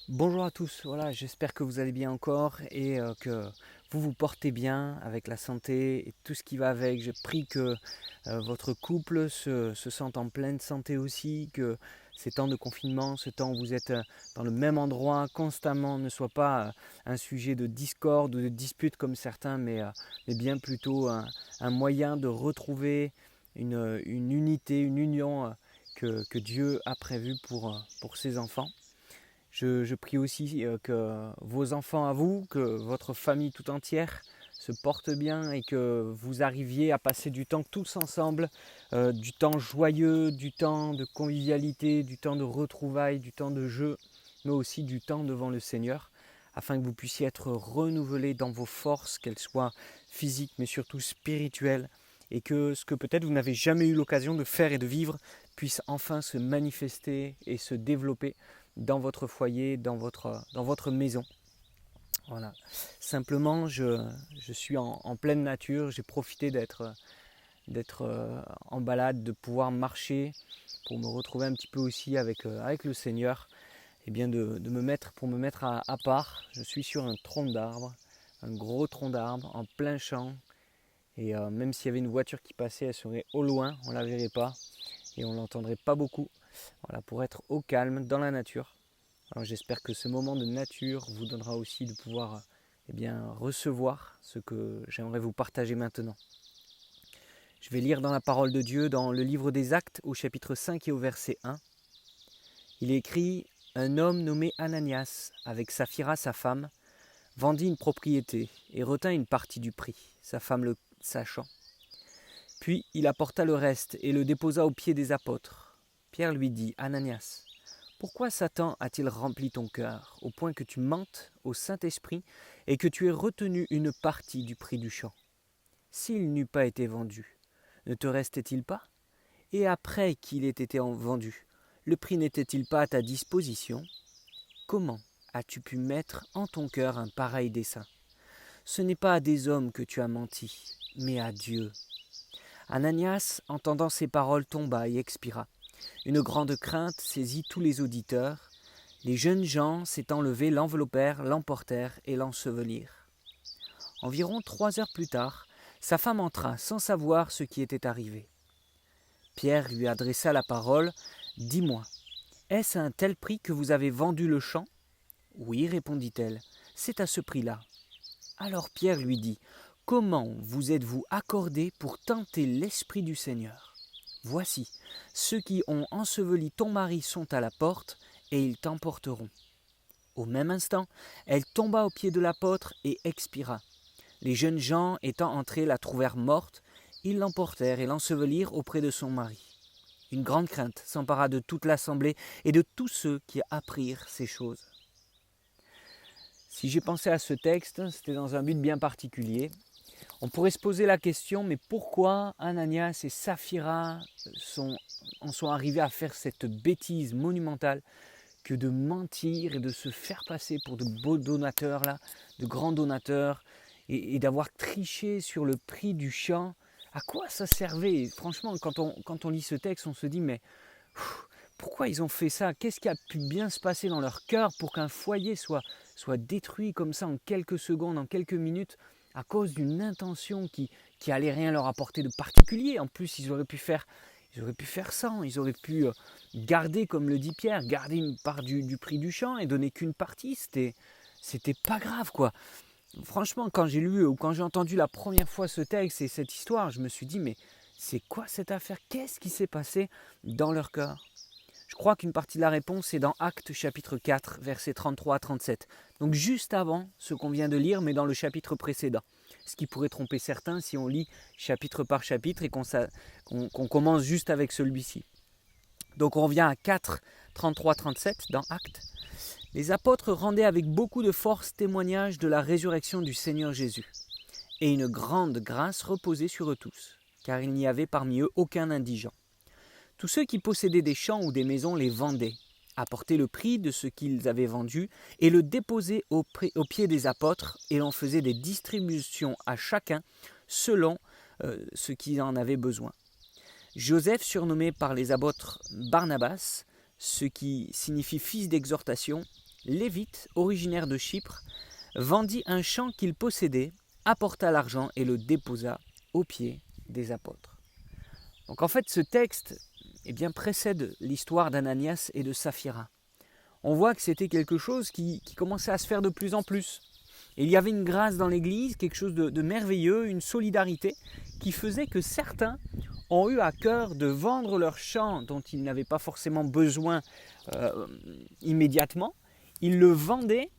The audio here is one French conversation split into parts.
Bonjour à tous, voilà, j'espère que vous allez bien encore et que vous vous portez bien avec la santé et tout ce qui va avec. Je prie que votre couple se sente en pleine santé aussi, que ces temps de confinement, ce temps où vous êtes dans le même endroit constamment ne soit pas un sujet de discorde ou de dispute comme certains, mais bien plutôt un moyen de retrouver une unité, une union que Dieu a prévue pour ses enfants. Je prie aussi que vos enfants à vous, que votre famille tout entière se porte bien et que vous arriviez à passer du temps tous ensemble, du temps joyeux, du temps de convivialité, du temps de retrouvailles, du temps de jeu, mais aussi du temps devant le Seigneur, afin que vous puissiez être renouvelés dans vos forces, qu'elles soient physiques mais surtout spirituelles, et que ce que peut-être vous n'avez jamais eu l'occasion de faire et de vivre puisse enfin se manifester et se développer dans votre foyer, dans votre maison. Voilà. Simplement, je suis en pleine nature, j'ai profité d'être en balade, de pouvoir marcher pour me retrouver un petit peu aussi avec le Seigneur et bien pour me mettre à part. Je suis sur un tronc d'arbre, un gros tronc d'arbre en plein champ et même s'il y avait une voiture qui passait, elle serait au loin, on ne la verrait pas et on ne l'entendrait pas beaucoup. Voilà, pour être au calme dans la nature. Alors j'espère que ce moment de nature vous donnera aussi de pouvoir recevoir ce que j'aimerais vous partager maintenant. Je vais lire dans la parole de Dieu, dans le livre des Actes, au chapitre 5 et au verset 1. Il est écrit: Un homme nommé Ananias, avec Saphira sa femme, vendit une propriété et retint une partie du prix, sa femme le sachant. Puis il apporta le reste et le déposa aux pieds des apôtres. Pierre lui dit: Ananias, pourquoi Satan a-t-il rempli ton cœur, au point que tu mentes au Saint-Esprit et que tu aies retenu une partie du prix du champ? S'il n'eût pas été vendu, ne te restait-il pas? Et après qu'il ait été vendu, le prix n'était-il pas à ta disposition? Comment as-tu pu mettre en ton cœur un pareil dessein? Ce n'est pas à des hommes que tu as menti, mais à Dieu. Ananias, entendant ces paroles, tomba et expira. Une grande crainte saisit tous les auditeurs. Les jeunes gens, s'étant levés, l'enveloppèrent, l'emportèrent et l'ensevelirent. Environ 3 heures plus tard, sa femme entra sans savoir ce qui était arrivé. Pierre lui adressa la parole. « Dis-moi, est-ce à un tel prix que vous avez vendu le champ ?» ?»« Oui, répondit-elle, c'est à ce prix-là. » Alors Pierre lui dit: « Comment vous êtes-vous accordés pour tenter l'Esprit du Seigneur ? Voici, ceux qui ont enseveli ton mari sont à la porte, et ils t'emporteront. » Au même instant, elle tomba aux pieds de l'apôtre et expira. Les jeunes gens étant entrés la trouvèrent morte, ils l'emportèrent et l'ensevelirent auprès de son mari. Une grande crainte s'empara de toute l'assemblée et de tous ceux qui apprirent ces choses. Si j'ai pensé à ce texte, c'était dans un but bien particulier. On pourrait se poser la question, mais pourquoi Ananias et Saphira en sont arrivés à faire cette bêtise monumentale que de mentir et de se faire passer pour de beaux donateurs, là, de grands donateurs, et d'avoir triché sur le prix du champ? À quoi ça servait? Franchement, quand on lit ce texte, on se dit, mais pourquoi ils ont fait ça? Qu'est-ce qui a pu bien se passer dans leur cœur pour qu'un foyer soit détruit comme ça en quelques secondes, en quelques minutes, à cause d'une intention qui allait rien leur apporter de particulier? En plus, ils auraient pu faire sans, ils auraient pu garder, comme le dit Pierre, garder une part du prix du champ et donner qu'une partie. C'était pas grave, quoi. Franchement, quand j'ai lu ou quand j'ai entendu la première fois ce texte et cette histoire, je me suis dit, mais c'est quoi cette affaire? Qu'est-ce qui s'est passé dans leur cœur? Je crois qu'une partie de la réponse est dans Actes chapitre 4, versets 33 à 37. Donc juste avant ce qu'on vient de lire, mais dans le chapitre précédent. Ce qui pourrait tromper certains si on lit chapitre par chapitre et qu'on commence juste avec celui-ci. Donc on revient à 4, 33, 37 dans Actes. Les apôtres rendaient avec beaucoup de force témoignage de la résurrection du Seigneur Jésus. Et une grande grâce reposait sur eux tous, car il n'y avait parmi eux aucun indigent. Tous ceux qui possédaient des champs ou des maisons les vendaient, apportaient le prix de ce qu'ils avaient vendu et le déposaient aux pieds des apôtres, et l'on faisait des distributions à chacun selon ce qu'il en avait besoin. Joseph, surnommé par les apôtres Barnabas, ce qui signifie fils d'exhortation, Lévite, originaire de Chypre, vendit un champ qu'il possédait, apporta l'argent et le déposa aux pieds des apôtres. Donc en fait, ce texte précède l'histoire d'Ananias et de Saphira. On voit que c'était quelque chose qui commençait à se faire de plus en plus. Et il y avait une grâce dans l'Église, quelque chose de merveilleux, une solidarité qui faisait que certains ont eu à cœur de vendre leur champ dont ils n'avaient pas forcément besoin immédiatement. Ils le vendaient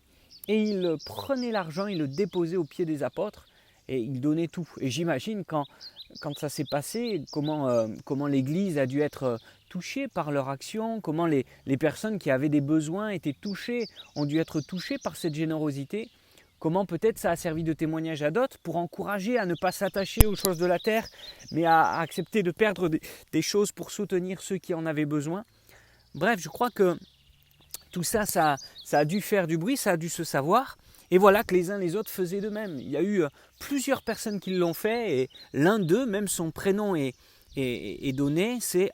et ils prenaient l'argent, ils le déposaient aux pieds des apôtres et ils donnaient tout. Et j'imagine quand ça s'est passé, comment l'Église a dû être touchée par leur action, comment les personnes qui avaient des besoins étaient touchées, ont dû être touchées par cette générosité. Comment peut-être ça a servi de témoignage à d'autres pour encourager à ne pas s'attacher aux choses de la terre, mais à accepter de perdre des choses pour soutenir ceux qui en avaient besoin. Bref, je crois que tout ça a dû faire du bruit, ça a dû se savoir. Et voilà que les uns les autres faisaient de même. Il y a eu plusieurs personnes qui l'ont fait et l'un d'eux, même son prénom est donné, c'est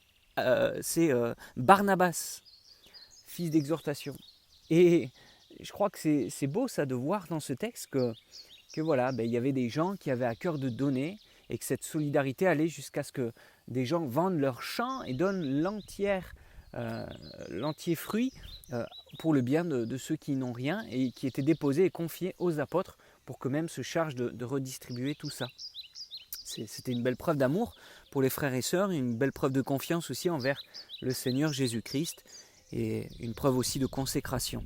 Barnabas, fils d'exhortation. Et je crois que c'est beau ça de voir dans ce texte que voilà, il y avait des gens qui avaient à cœur de donner et que cette solidarité allait jusqu'à ce que des gens vendent leur champ et donnent l'entier fruit pour le bien de ceux qui n'ont rien et qui étaient déposés et confiés aux apôtres pour qu'eux-mêmes se chargent de redistribuer tout ça. C'était une belle preuve d'amour pour les frères et sœurs, une belle preuve de confiance aussi envers le Seigneur Jésus-Christ et une preuve aussi de consécration.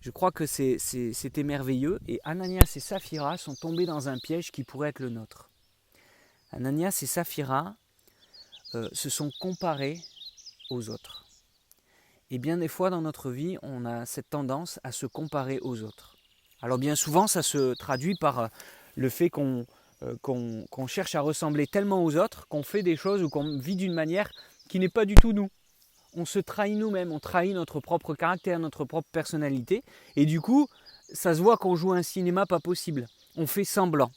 Je crois que c'était merveilleux et Ananias et Saphira sont tombés dans un piège qui pourrait être le nôtre. Ananias et Saphira se sont comparés aux autres. Et bien des fois dans notre vie, on a cette tendance à se comparer aux autres. Alors bien souvent, ça se traduit par le fait qu'on cherche à ressembler tellement aux autres, qu'on fait des choses ou qu'on vit d'une manière qui n'est pas du tout nous. On se trahit nous-mêmes, on trahit notre propre caractère, notre propre personnalité. Et du coup, ça se voit qu'on joue un cinéma pas possible. On fait semblant.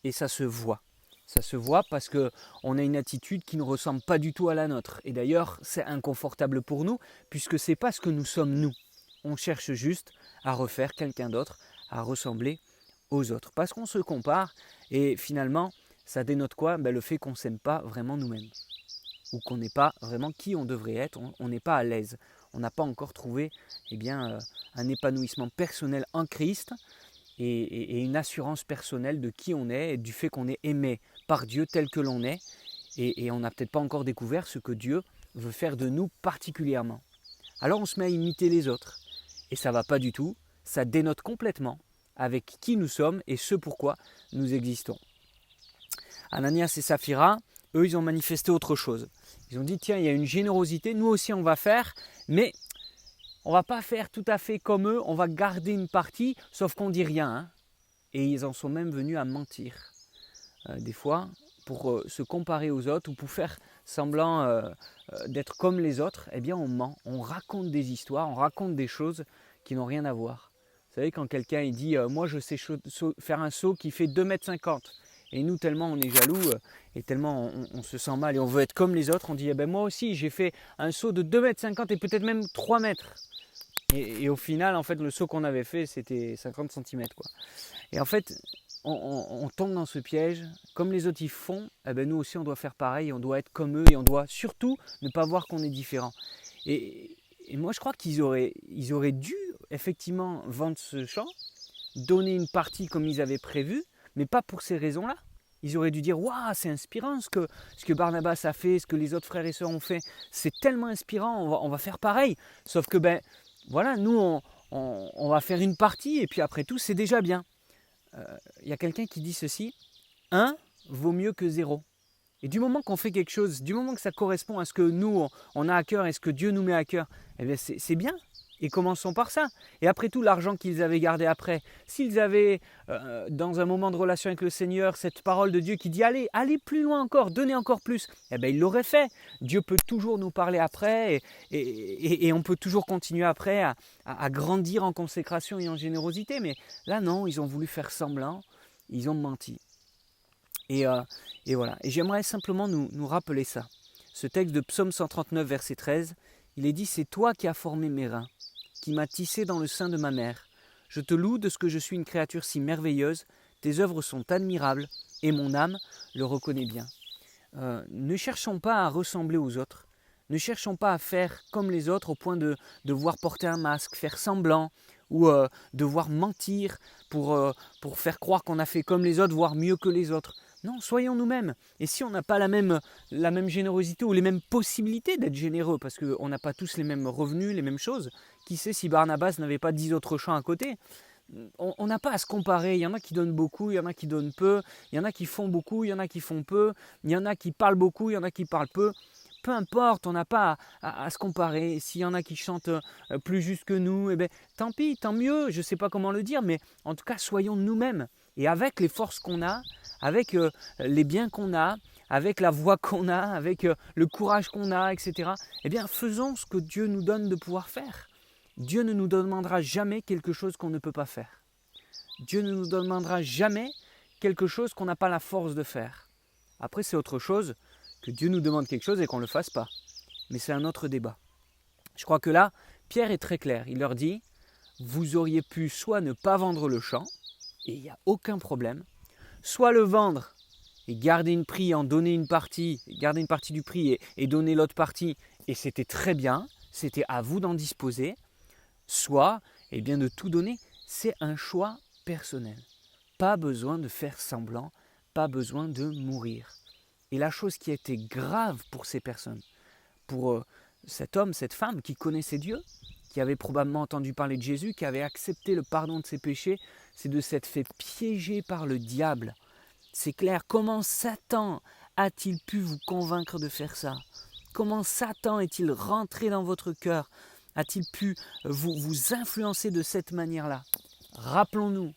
Et ça se voit. Ça se voit parce qu'on a une attitude qui ne ressemble pas du tout à la nôtre. Et d'ailleurs, c'est inconfortable pour nous, puisque ce n'est pas ce que nous sommes nous. On cherche juste à refaire quelqu'un d'autre, à ressembler aux autres. Parce qu'on se compare, et finalement, ça dénote quoi ? Le fait qu'on ne s'aime pas vraiment nous-mêmes. Ou qu'on n'est pas vraiment qui on devrait être, on n'est pas à l'aise. On n'a pas encore trouvé un épanouissement personnel en Christ et une assurance personnelle de qui on est et du fait qu'on est aimé par Dieu tel que l'on est. Et on n'a peut-être pas encore découvert ce que Dieu veut faire de nous particulièrement. Alors on se met à imiter les autres. Et ça ne va pas du tout, ça dénote complètement avec qui nous sommes et ce pourquoi nous existons. Ananias et Saphira, eux, ils ont manifesté autre chose. Ils ont dit, tiens, il y a une générosité, nous aussi on va faire, mais on ne va pas faire tout à fait comme eux, on va garder une partie, sauf qu'on ne dit rien. Hein. Et ils en sont même venus à mentir. Des fois, pour se comparer aux autres ou pour faire semblant d'être comme les autres, on ment, on raconte des histoires, on raconte des choses qui n'ont rien à voir. Vous savez, quand quelqu'un il dit, moi je sais faire un saut qui fait 2,50 m, et nous, tellement on est jaloux et tellement on se sent mal et on veut être comme les autres, on dit moi aussi j'ai fait un saut de 2,50 m et peut-être même 3 mètres. Et au final, en fait, le saut qu'on avait fait, c'était 50 cm. Et en fait, on tombe dans ce piège. Comme les autres ils font, nous aussi on doit faire pareil, on doit être comme eux et on doit surtout ne pas voir qu'on est différent. Et moi je crois qu'ils auraient dû effectivement vendre ce champ, donner une partie comme ils avaient prévu, mais pas pour ces raisons-là. Ils auraient dû dire « Waouh, c'est inspirant ce que Barnabas a fait, ce que les autres frères et sœurs ont fait. C'est tellement inspirant, on va faire pareil. » Sauf que, voilà, nous, on va faire une partie et puis après tout, c'est déjà bien. Y a quelqu'un qui dit ceci, 1 vaut mieux que 0. Et du moment qu'on fait quelque chose, du moment que ça correspond à ce que nous, on a à cœur et ce que Dieu nous met à cœur, c'est bien. Et commençons par ça. Et après tout, l'argent qu'ils avaient gardé après, s'ils avaient, dans un moment de relation avec le Seigneur, cette parole de Dieu qui dit « Allez plus loin encore, donnez encore plus », ils l'auraient fait. Dieu peut toujours nous parler après et on peut toujours continuer après à grandir en consécration et en générosité. Mais là, non, ils ont voulu faire semblant, ils ont menti. Et voilà. Et j'aimerais simplement nous rappeler ça. Ce texte de Psaume 139, verset 13, il est dit « C'est toi qui as formé mes reins. qui m'as tissé dans le sein de ma mère. Je te loue de ce que je suis une créature si merveilleuse. Tes œuvres sont admirables et mon âme le reconnaît bien. Ne cherchons pas à ressembler aux autres. Ne cherchons pas à faire comme les autres au point de devoir porter un masque, faire semblant ou devoir mentir pour faire croire qu'on a fait comme les autres, voire mieux que les autres. Non, soyons nous-mêmes. Et si on n'a pas la même générosité ou les mêmes possibilités d'être généreux, parce qu'on n'a pas tous les mêmes revenus, les mêmes choses, qui sait si Barnabas n'avait pas 10 autres champs à côté. On n'a pas à se comparer, il y en a qui donnent beaucoup, il y en a qui donnent peu, il y en a qui font beaucoup, il y en a qui font peu, il y en a qui parlent beaucoup, il y en a qui parlent peu. Peu importe, on n'a pas à se comparer. S'il y en a qui chantent plus juste que nous, eh bien, tant pis, tant mieux, je ne sais pas comment le dire, mais en tout cas, soyons nous-mêmes. Et avec les forces qu'on a, avec les biens qu'on a, avec la voix qu'on a, avec le courage qu'on a, etc., eh bien, faisons ce que Dieu nous donne de pouvoir faire. Dieu ne nous demandera jamais quelque chose qu'on ne peut pas faire. Dieu ne nous demandera jamais quelque chose qu'on n'a pas la force de faire. Après, c'est autre chose que Dieu nous demande quelque chose et qu'on ne le fasse pas. Mais c'est un autre débat. Je crois que là, Pierre est très clair. Il leur dit, vous auriez pu soit ne pas vendre le champ, et il n'y a aucun problème, soit le vendre et garder une prix, en donner une partie, garder une partie du prix et donner l'autre partie, et c'était très bien, c'était à vous d'en disposer, soit eh bien, de tout donner. C'est un choix personnel. Pas besoin de faire semblant, pas besoin de mourir. Et la chose qui a été grave pour ces personnes, pour cet homme, cette femme qui connaissait Dieu, qui avait probablement entendu parler de Jésus, qui avait accepté le pardon de ses péchés, c'est de s'être fait piéger par le diable. C'est clair, comment Satan a-t-il pu vous convaincre de faire ça? Comment Satan est-il rentré dans votre cœur? A-t-il pu vous influencer de cette manière-là? Rappelons-nous,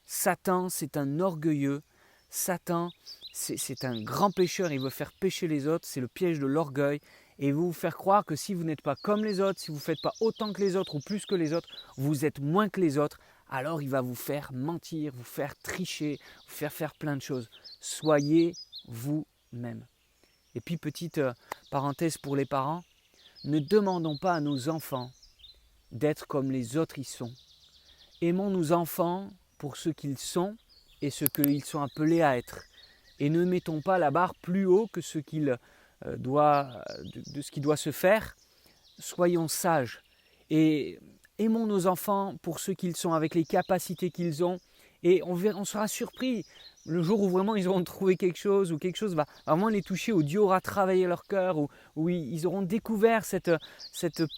Satan, c'est un orgueilleux. Satan, c'est un grand pécheur. Il veut faire pécher les autres. C'est le piège de l'orgueil. Et il veut vous faire croire que si vous n'êtes pas comme les autres, si vous ne faites pas autant que les autres ou plus que les autres, vous êtes moins que les autres. Alors il va vous faire mentir, vous faire tricher, vous faire plein de choses. Soyez vous-même. Et puis petite parenthèse pour les parents, ne demandons pas à nos enfants d'être comme les autres y sont. Aimons nos enfants pour ce qu'ils sont et ce qu'ils sont appelés à être. Et ne mettons pas la barre plus haut que ce qu'il de ce qui doit se faire. Soyons sages et aimons nos enfants pour ce qu'ils sont, avec les capacités qu'ils ont. Et on sera surpris le jour où vraiment ils auront trouvé quelque chose, ou quelque chose va vraiment les toucher, où Dieu aura travaillé leur cœur, où ils auront découvert cette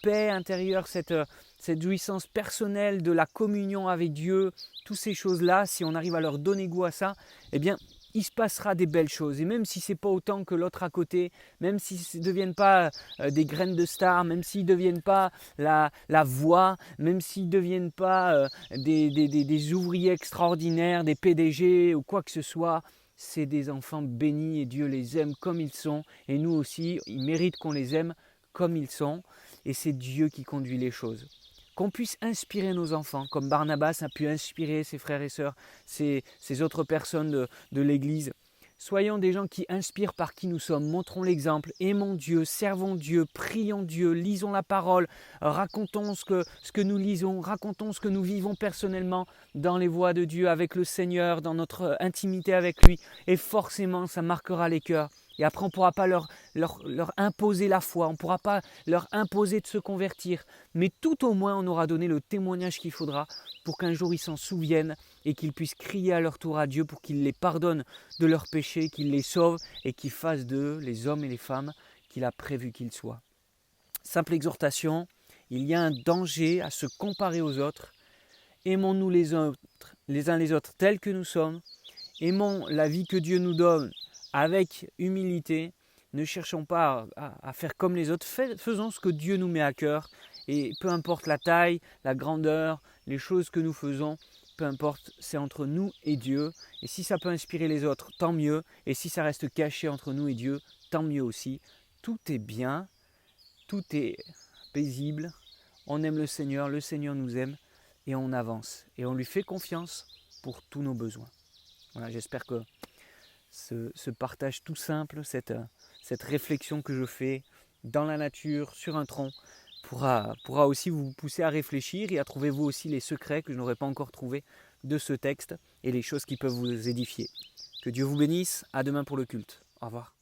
paix intérieure, cette jouissance personnelle de la communion avec Dieu. Toutes ces choses-là, si on arrive à leur donner goût à ça, eh bien, il se passera des belles choses. Et même si ce n'est pas autant que l'autre à côté, même s'ils ne deviennent pas des graines de stars, même s'ils ne deviennent pas la voix, même s'ils ne deviennent pas des ouvriers extraordinaires, des PDG ou quoi que ce soit, c'est des enfants bénis et Dieu les aime comme ils sont. Et nous aussi, ils méritent qu'on les aime comme ils sont. Et c'est Dieu qui conduit les choses. Qu'on puisse inspirer nos enfants, comme Barnabas a pu inspirer ses frères et sœurs, ces autres personnes de l'Église. Soyons des gens qui inspirent par qui nous sommes, montrons l'exemple, aimons Dieu, servons Dieu, prions Dieu, lisons la parole, racontons ce que nous lisons, racontons ce que nous vivons personnellement dans les voies de Dieu avec le Seigneur, dans notre intimité avec lui, et forcément ça marquera les cœurs. Et après, on ne pourra pas leur imposer la foi, on ne pourra pas leur imposer de se convertir. Mais tout au moins, on aura donné le témoignage qu'il faudra pour qu'un jour ils s'en souviennent et qu'ils puissent crier à leur tour à Dieu pour qu'il les pardonne de leurs péchés, qu'il les sauve et qu'il fasse d'eux les hommes et les femmes qu'il a prévu qu'ils soient. Simple exhortation, il y a un danger à se comparer aux autres. Aimons-nous les uns les autres tels que nous sommes. Aimons la vie que Dieu nous donne avec humilité. Ne cherchons pas à faire comme les autres. Faisons ce que Dieu nous met à cœur. Et peu importe la taille, la grandeur, les choses que nous faisons, peu importe, c'est entre nous et Dieu. Et si ça peut inspirer les autres, tant mieux. Et si ça reste caché entre nous et Dieu, tant mieux aussi. Tout est bien, tout est paisible. On aime le Seigneur nous aime et on avance. Et on lui fait confiance pour tous nos besoins. Voilà, j'espère que ce partage tout simple, cette réflexion que je fais dans la nature, sur un tronc, pourra aussi vous pousser à réfléchir et à trouver vous aussi les secrets que je n'aurais pas encore trouvés de ce texte et les choses qui peuvent vous édifier. Que Dieu vous bénisse, à demain pour le culte. Au revoir.